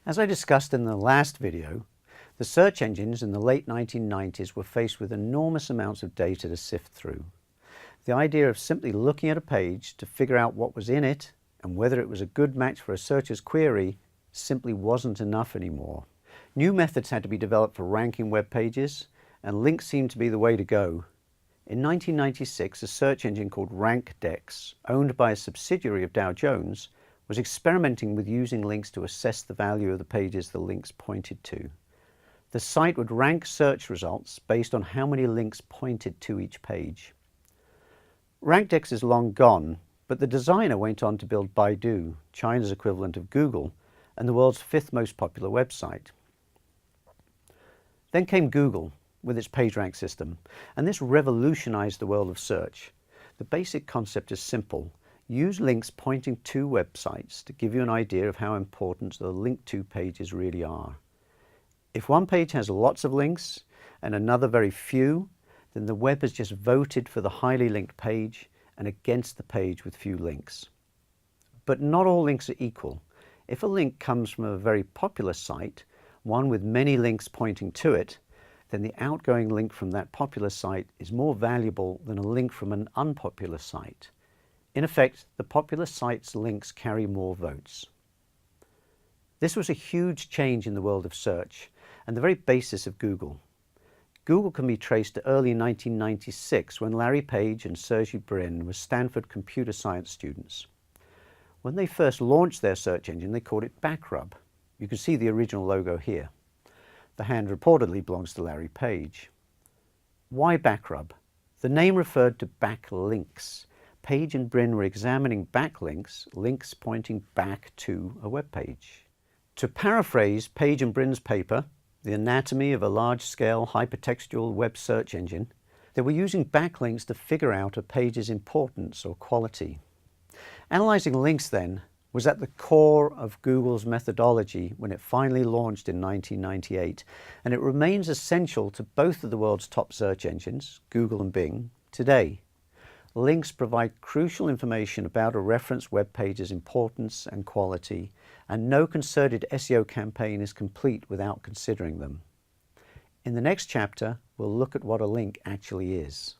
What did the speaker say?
As I discussed in the last video, the search engines in the late 1990s were faced with enormous amounts of data to sift through. The idea of simply looking at a page to figure out what was in it and whether it was a good match for a searcher's query simply wasn't enough anymore. New methods had to be developed for ranking web pages, and links seemed to be the way to go. In 1996, a search engine called RankDex, owned by a subsidiary of Dow Jones, was experimenting with using links to assess the value of the pages the links pointed to. The site would rank search results based on how many links pointed to each page. RankDex is long gone, but the designer went on to build Baidu, China's equivalent of Google, and the world's fifth most popular website. Then came Google with its PageRank system, and this revolutionized the world of search. The basic concept is simple. Use links pointing to websites to give you an idea of how important the linked to pages really are. If one page has lots of links and another very few, then the web has just voted for the highly linked page and against the page with few links. But not all links are equal. If a link comes from a very popular site, one with many links pointing to it, then the outgoing link from that popular site is more valuable than a link from an unpopular site. In effect, the popular site's links carry more votes. This was a huge change in the world of search and the very basis of Google. Google can be traced to early 1996 when Larry Page and Sergey Brin were Stanford computer science students. When they first launched their search engine, they called it Backrub. You can see the original logo here. The hand reportedly belongs to Larry Page. Why Backrub? The name referred to backlinks. Page and Brin were examining backlinks, links pointing back to a web page. To paraphrase Page and Brin's paper, The Anatomy of a Large-Scale Hypertextual Web Search Engine, they were using backlinks to figure out a page's importance or quality. Analyzing links, then, was at the core of Google's methodology when it finally launched in 1998, and it remains essential to both of the world's top search engines, Google and Bing, today. Links provide crucial information about a reference web page's importance and quality, and no concerted SEO campaign is complete without considering them. In the next chapter, we'll look at what a link actually is.